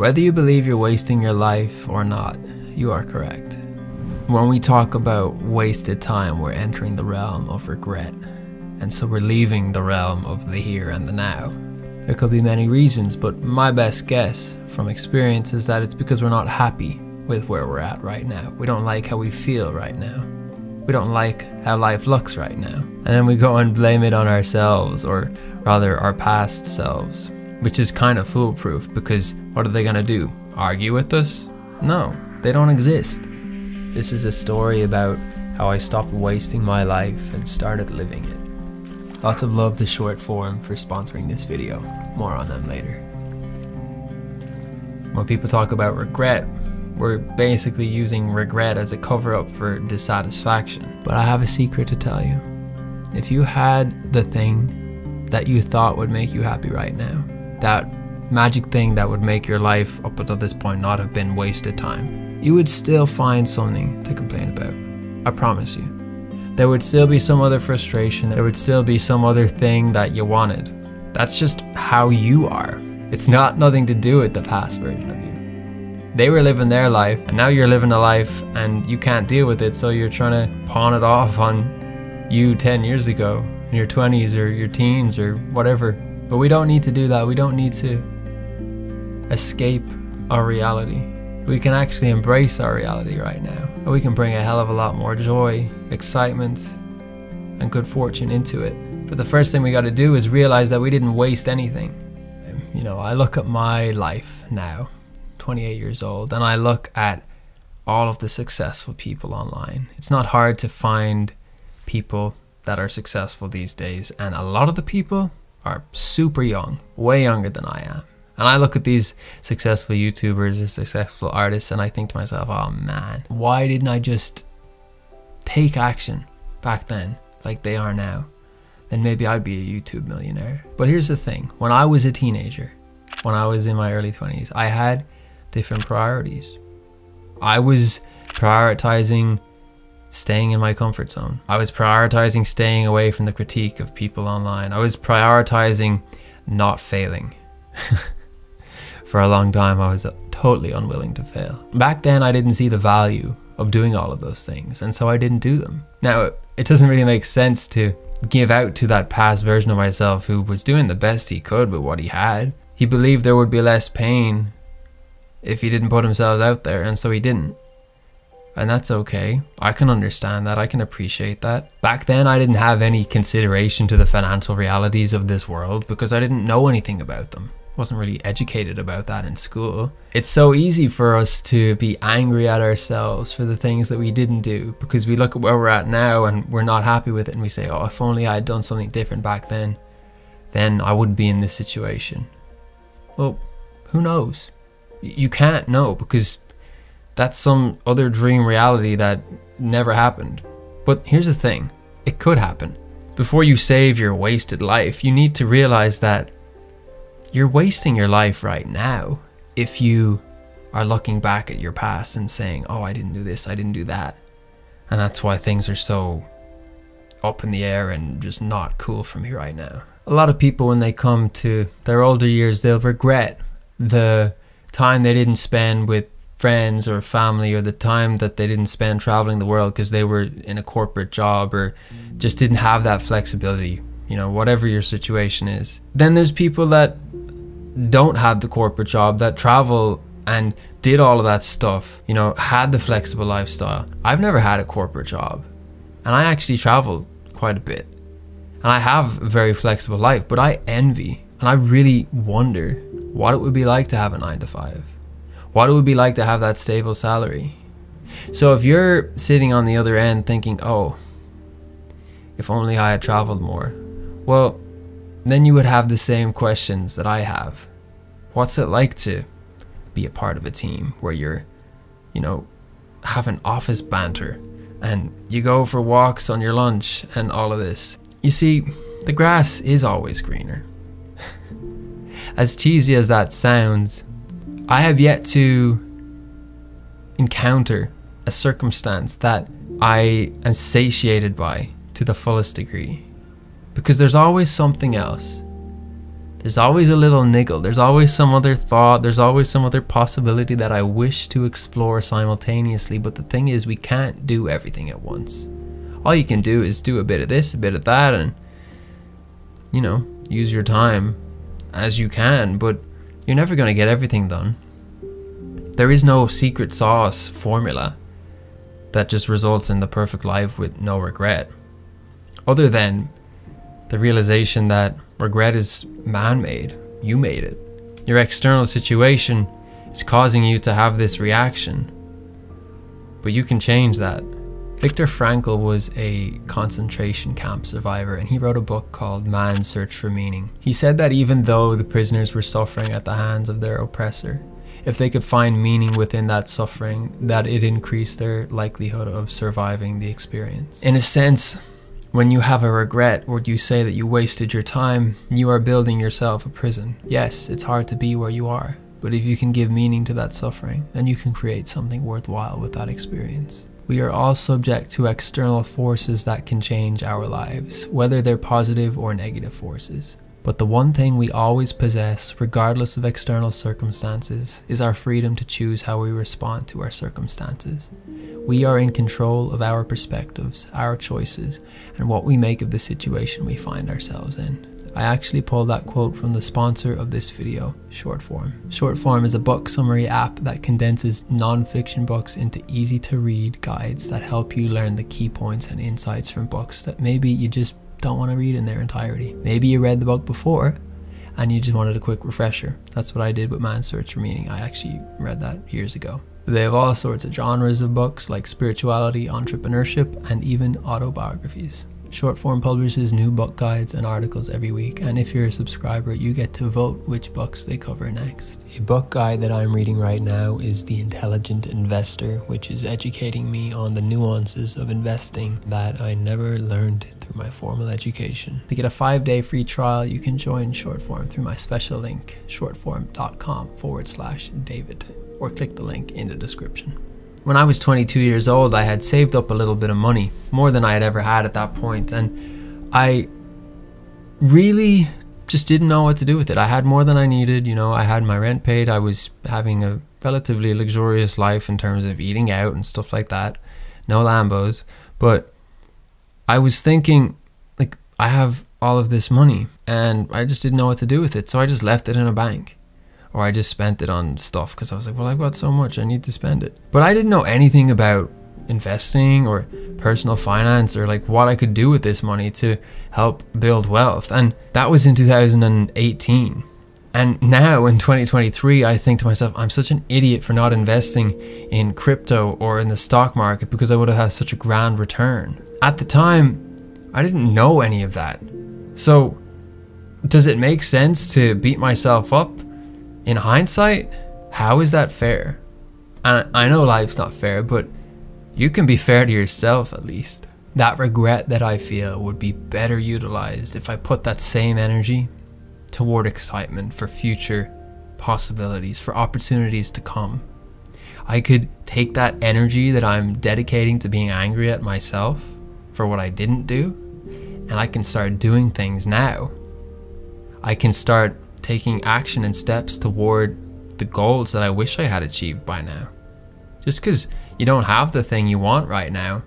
Whether you believe you're wasting your life or not, you are correct. When we talk about wasted time, we're entering the realm of regret. And so we're leaving the realm of the here and the now. There could be many reasons, but my best guess from experience is that it's because we're not happy with where we're at right now. We don't like how we feel right now. We don't like how life looks right now. And then we go and blame it on ourselves, or rather our past selves, which is kind of foolproof, because what are they gonna do? Argue with us? No, they don't exist. This is a story about how I stopped wasting my life and started living it. Lots of love to Shortform for sponsoring this video. More on them later. When people talk about regret, we're basically using regret as a cover-up for dissatisfaction. But I have a secret to tell you. If you had the thing that you thought would make you happy right now, that magic thing that would make your life up until this point not have been wasted time, you would still find something to complain about. I promise you. There would still be some other frustration, there would still be some other thing that you wanted. That's just how you are. It's got nothing to do with the past version of you. They were living their life, and now you're living a life and you can't deal with it, so you're trying to pawn it off on you 10 years ago, in your 20s or your teens or whatever. But we don't need to do that. We don't need to escape our reality. We can actually embrace our reality right now. And we can bring a hell of a lot more joy, excitement, and good fortune into it. But the first thing we gotta do is realize that we didn't waste anything. You know, I look at my life now, 28 years old, and I look at all of the successful people online. It's not hard to find people that are successful these days, and a lot of the people are super young, way younger than I am. And I look at these successful YouTubers or successful artists and I think to myself, oh man, why didn't I just take action back then like they are now? Then maybe I'd be a YouTube millionaire. But here's the thing, when I was a teenager, when I was in my early 20s, I had different priorities. I was prioritizing staying in my comfort zone. I was prioritizing staying away from the critique of people online. I was prioritizing not failing. For a long time, I was totally unwilling to fail. Back then, I didn't see the value of doing all of those things, and so I didn't do them. Now, it doesn't really make sense to give out to that past version of myself who was doing the best he could with what he had. He believed there would be less pain if he didn't put himself out there, and so he didn't. And that's okay. I can understand that. I can appreciate that. Back then, I didn't have any consideration to the financial realities of this world because I didn't know anything about them. Wasn't really educated about that in school. It's so easy for us to be angry at ourselves for the things that we didn't do because we look at where we're at now and we're not happy with it and we say, oh, if only I had done something different back then I wouldn't be in this situation. Well, who knows? You can't know because that's some other dream reality that never happened. But here's the thing, it could happen. Before you save your wasted life, you need to realize that you're wasting your life right now if you are looking back at your past and saying, oh, I didn't do this, I didn't do that. And that's why things are so up in the air and just not cool for me right now. A lot of people, when they come to their older years, they'll regret the time they didn't spend with friends or family, or the time that they didn't spend traveling the world because they were in a corporate job or just didn't have that flexibility, you know, whatever your situation is. Then there's people that don't have the corporate job, that travel and did all of that stuff, you know, had the flexible lifestyle. I've never had a corporate job and I actually traveled quite a bit and I have a very flexible life, but I envy and I really wonder what it would be like to have a 9-to-5, what it would be like to have that stable salary. So if you're sitting on the other end thinking, oh, if only I had traveled more, well, then you would have the same questions that I have. What's it like to be a part of a team where you're, you know, having office banter and you go for walks on your lunch and all of this? You see, the grass is always greener. As cheesy as that sounds, I have yet to encounter a circumstance that I am satiated by to the fullest degree. Because there's always something else There's always a little niggle. There's always some other thought. There's always some other possibility that I wish to explore simultaneously. But the thing is, we can't do everything at once. All you can do is do a bit of this, a bit of that, and, you know, use your time as you can. But you're never going to get everything done. There is no secret sauce formula that just results in the perfect life with no regret. Other than the realization that regret is man-made. You made it. Your external situation is causing you to have this reaction. But you can change that. Viktor Frankl was a concentration camp survivor, and he wrote a book called Man's Search for Meaning. He said that even though the prisoners were suffering at the hands of their oppressor, if they could find meaning within that suffering, that it increased their likelihood of surviving the experience. In a sense, when you have a regret or you say that you wasted your time, you are building yourself a prison. Yes, it's hard to be where you are, but if you can give meaning to that suffering, then you can create something worthwhile with that experience. We are all subject to external forces that can change our lives, whether they're positive or negative forces. But the one thing we always possess, regardless of external circumstances, is our freedom to choose how we respond to our circumstances. We are in control of our perspectives, our choices, and what we make of the situation we find ourselves in. I actually pulled that quote from the sponsor of this video, Shortform. Shortform is a book summary app that condenses non-fiction books into easy-to-read guides that help you learn the key points and insights from books that maybe you just don't want to read in their entirety. Maybe you read the book before and you just wanted a quick refresher. That's what I did with Man's Search for Meaning. I actually read that years ago. They have all sorts of genres of books like spirituality, entrepreneurship, and even autobiographies. Shortform publishes new book guides and articles every week, and if you're a subscriber, you get to vote which books they cover next. A book guide that I'm reading right now is The Intelligent Investor, which is educating me on the nuances of investing that I never learned through my formal education. To get a 5-day free trial, you can join Shortform through my special link, shortform.com/David, or click the link in the description. When I was 22 years old, I had saved up a little bit of money, more than I had ever had at that point, and I really just didn't know what to do with it. I had more than I needed, you know, I had my rent paid, I was having a relatively luxurious life in terms of eating out and stuff like that, no Lambos, but I was thinking, like, I have all of this money, and I just didn't know what to do with it, so I just left it in a bank. Or I just spent it on stuff because I was like, well, I've got so much, I need to spend it. But I didn't know anything about investing or personal finance or like what I could do with this money to help build wealth. And that was in 2018. And now in 2023, I think to myself, I'm such an idiot for not investing in crypto or in the stock market because I would have had such a grand return. At the time, I didn't know any of that. So does it make sense to beat myself up? In hindsight, how is that fair? And I know life's not fair, but you can be fair to yourself at least. That regret that I feel would be better utilized if I put that same energy toward excitement for future possibilities, for opportunities to come. I could take that energy that I'm dedicating to being angry at myself for what I didn't do, and I can start doing things now. I can start taking action and steps toward the goals that I wish I had achieved by now. Just because you don't have the thing you want right now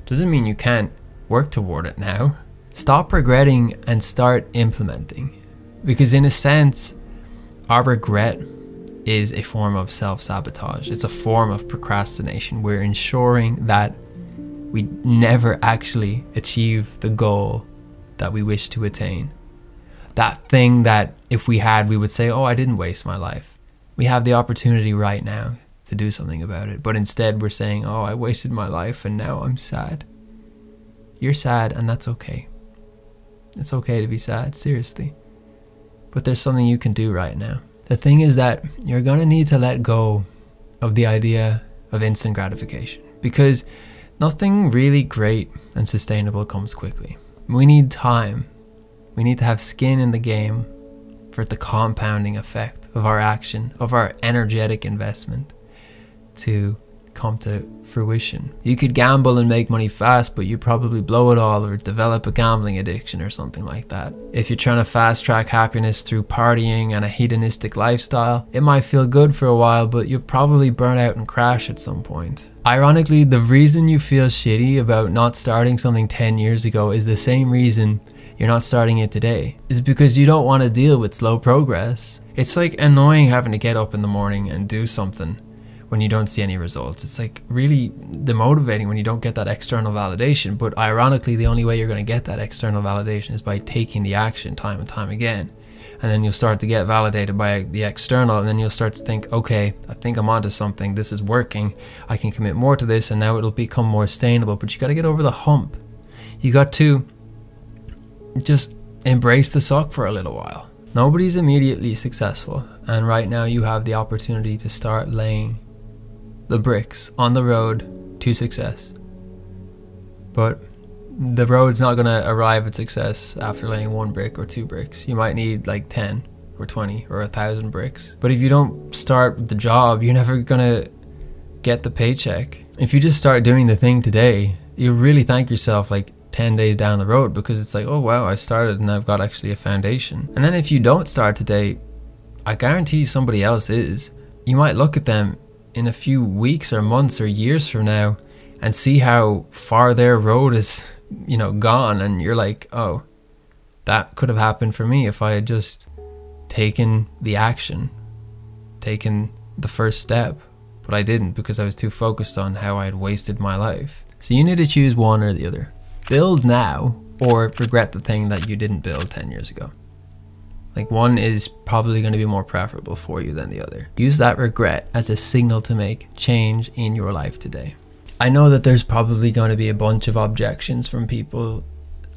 doesn't mean you can't work toward it now. Stop regretting and start implementing. Because in a sense, our regret is a form of self-sabotage. It's a form of procrastination. We're ensuring that we never actually achieve the goal that we wish to attain. That thing that if we had, we would say, oh, I didn't waste my life. We have the opportunity right now to do something about it. But instead we're saying, oh, I wasted my life and now I'm sad. You're sad and that's okay. It's okay to be sad, seriously. But there's something you can do right now. The thing is that you're gonna need to let go of the idea of instant gratification, because nothing really great and sustainable comes quickly. We need time. We need to have skin in the game for the compounding effect of our action, of our energetic investment to come to fruition. You could gamble and make money fast, but you probably blow it all or develop a gambling addiction or something like that. If you're trying to fast track happiness through partying and a hedonistic lifestyle, it might feel good for a while, but you'll probably burn out and crash at some point. Ironically, the reason you feel shitty about not starting something 10 years ago is the same reason you're not starting it today. It's because you don't want to deal with slow progress. It's like annoying having to get up in the morning and do something when you don't see any results. It's like really demotivating when you don't get that external validation. But ironically, the only way you're going to get that external validation is by taking the action time and time again. And then you'll start to get validated by the external, and then you'll start to think, okay, I think I'm onto something. This is working. I can commit more to this, and now it'll become more sustainable. But you got to get over the hump. You got to just embrace the suck for a little while. Nobody's immediately successful, and right now you have the opportunity to start laying the bricks on the road to success. But the road's not going to arrive at success after laying 1 brick or 2 bricks. You might need like 10 or 20 or 1,000 bricks. But if you don't start the job, you're never going to get the paycheck. If you just start doing the thing today, you really thank yourself like 10 days down the road, because it's like, oh wow, I started and I've got actually a foundation. And then if you don't start today, I guarantee somebody else is. You might look at them in a few weeks or months or years from now and see how far their road is, you know, gone, and you're like, oh, that could have happened for me if I had just taken the action, taken the first step. But I didn't, because I was too focused on how I had wasted my life. So you need to choose one or the other. Build now or regret the thing that you didn't build 10 years ago. Like, one is probably going to be more preferable for you than the other. Use that regret as a signal to make change in your life today. I know that there's probably going to be a bunch of objections from people,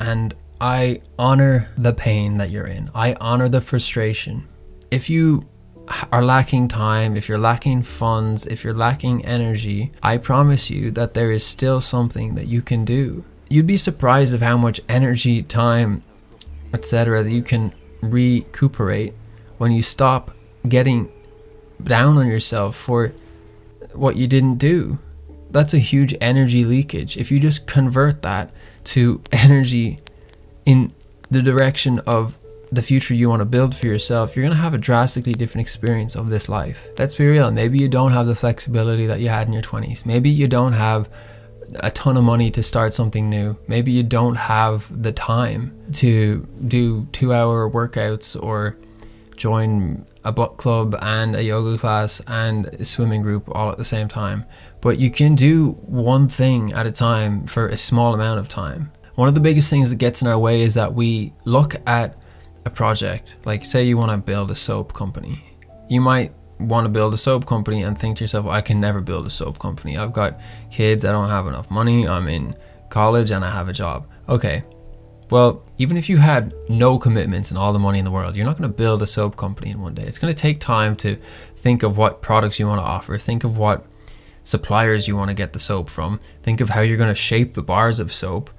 and I honor the pain that you're in. I honor the frustration. If you are lacking time, if you're lacking funds, if you're lacking energy, I promise you that there is still something that you can do. You'd be surprised of how much energy, time, etc. that you can recuperate when you stop getting down on yourself for what you didn't do. That's a huge energy leakage. If you just convert that to energy in the direction of the future you want to build for yourself, you're going to have a drastically different experience of this life. Let's be real. Maybe you don't have the flexibility that you had in your 20s. Maybe you don't have a ton of money to start something new. Maybe you don't have the time to do 2-hour workouts or join a book club and a yoga class and a swimming group all at the same time. But you can do one thing at a time for a small amount of time. One of the biggest things that gets in our way is that we look at a project, like say you want to build a soap company. You might want to build a soap company and think to yourself, I can never build a soap company. I've got kids, I don't have enough money, I'm in college and I have a job. Okay, well, even if you had no commitments and all the money in the world, you're not going to build a soap company in one day. It's going to take time to think of what products you want to offer, think of what suppliers you want to get the soap from, think of how you're going to shape the bars of soap.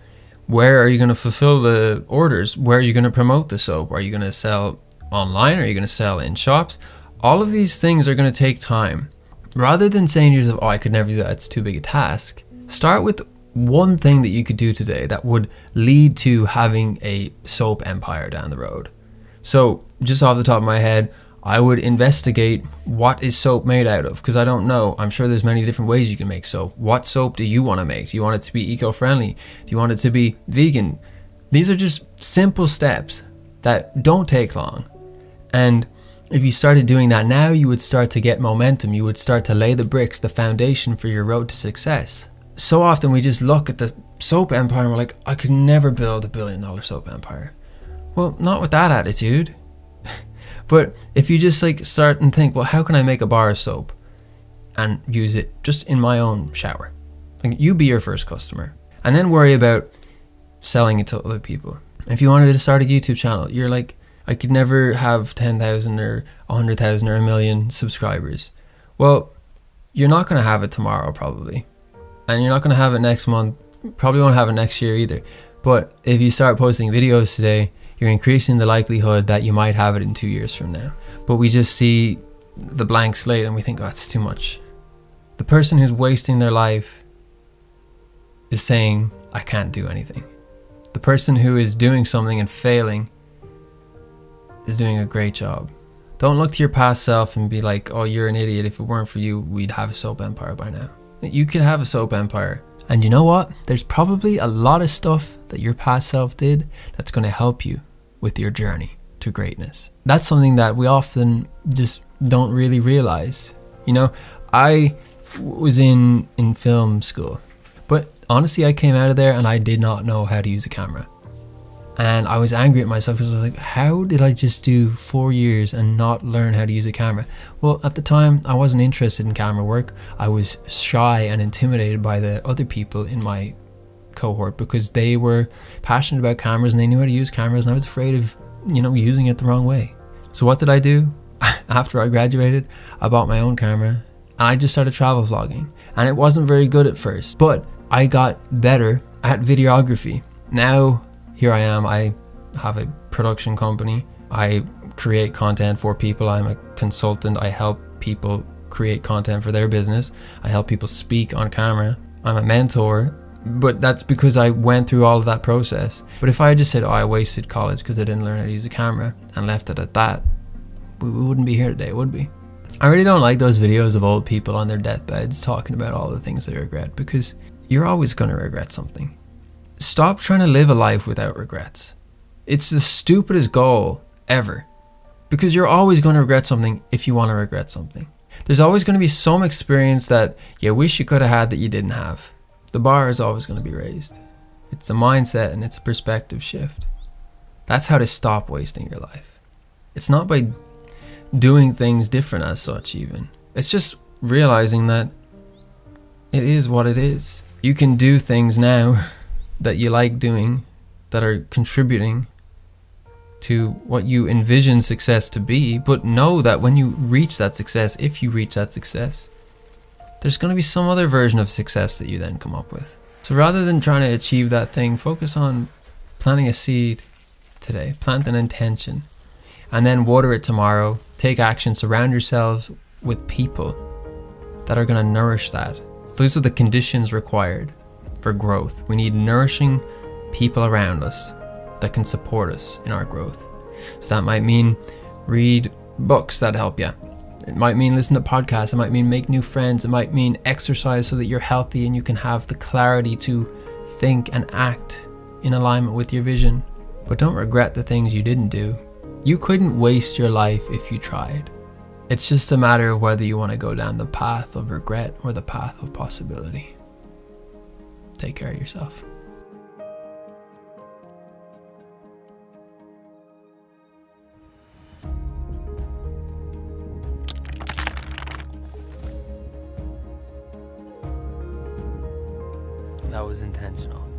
Where are you going to fulfill the orders? Where are you going to promote the soap? Are you going to sell online? Are you going to sell in shops? All of these things are going to take time. Rather than saying to yourself, oh, I could never do that, it's too big a task, start with one thing that you could do today that would lead to having a soap empire down the road. So just off the top of my head, I would investigate what is soap made out of, because I don't know. I'm sure there's many different ways you can make soap. What soap do you want to make? Do you want it to be eco-friendly? Do you want it to be vegan? These are just simple steps that don't take long. And if you started doing that now, you would start to get momentum. You would start to lay the bricks, the foundation for your road to success. So often we just look at the soap empire and we're like, I could never build $1 billion soap empire. Well, not with that attitude. But if you just like start and think, well, how can I make a bar of soap and use it just in my own shower? Like, you be your first customer and then worry about selling it to other people. If you wanted to start a YouTube channel, you're like, I could never have 10,000 or 100,000 or 1 million subscribers. Well, you're not going to have it tomorrow probably. And you're not going to have it next month. Probably won't have it next year either. But if you start posting videos today, you're increasing the likelihood that you might have it in 2 years from now. But we just see the blank slate and we think, oh, it's too much. The person who's wasting their life is saying, I can't do anything. The person who is doing something and failing is doing a great job. Don't look to your past self and be like, oh, you're an idiot. If it weren't for you, we'd have a soap empire by now. You could have a soap empire. And you know what? There's probably a lot of stuff that your past self did that's going to help you with your journey to greatness. That's something that we often just don't really realize. You know, I was in film school, but honestly, I came out of there and I did not know how to use a camera. And I was angry at myself because I was like, how did I just do 4 years and not learn how to use a camera? Well, at the time, I wasn't interested in camera work. I was shy and intimidated by the other people in my cohort because they were passionate about cameras and they knew how to use cameras, and I was afraid of, you know, using it the wrong way. So what did I do? After I graduated, I bought my own camera and I just started travel vlogging. And it wasn't very good at first, but I got better at videography. Now, here I am. I have a production company. I create content for people. I'm a consultant. I help people create content for their business. I help people speak on camera. I'm a mentor, but that's because I went through all of that process. But if I had just said, oh, I wasted college because I didn't learn how to use a camera and left it at that, we wouldn't be here today, would we? I really don't like those videos of old people on their deathbeds talking about all the things they regret, because you're always going to regret something. Stop trying to live a life without regrets. It's the stupidest goal ever, because you're always going to regret something if you want to regret something. There's always going to be some experience that you wish you could have had that you didn't have. The bar is always going to be raised. It's the mindset and it's a perspective shift. That's how to stop wasting your life. It's not by doing things different as such even. It's just realizing that it is what it is. You can do things now that you like doing that are contributing to what you envision success to be, but know that when you reach that success, if you reach that success, there's going to be some other version of success that you then come up with. So rather than trying to achieve that thing, focus on planting a seed today, plant an intention, and then water it tomorrow. Take action, surround yourselves with people that are going to nourish that. Those are the conditions required for growth. We need nourishing people around us that can support us in our growth. So that might mean read books that help you. It might mean listen to podcasts. It might mean make new friends. It might mean exercise so that you're healthy and you can have the clarity to think and act in alignment with your vision. But don't regret the things you didn't do. You couldn't waste your life if you tried. It's just a matter of whether you want to go down the path of regret or the path of possibility. Take care of yourself. That was intentional.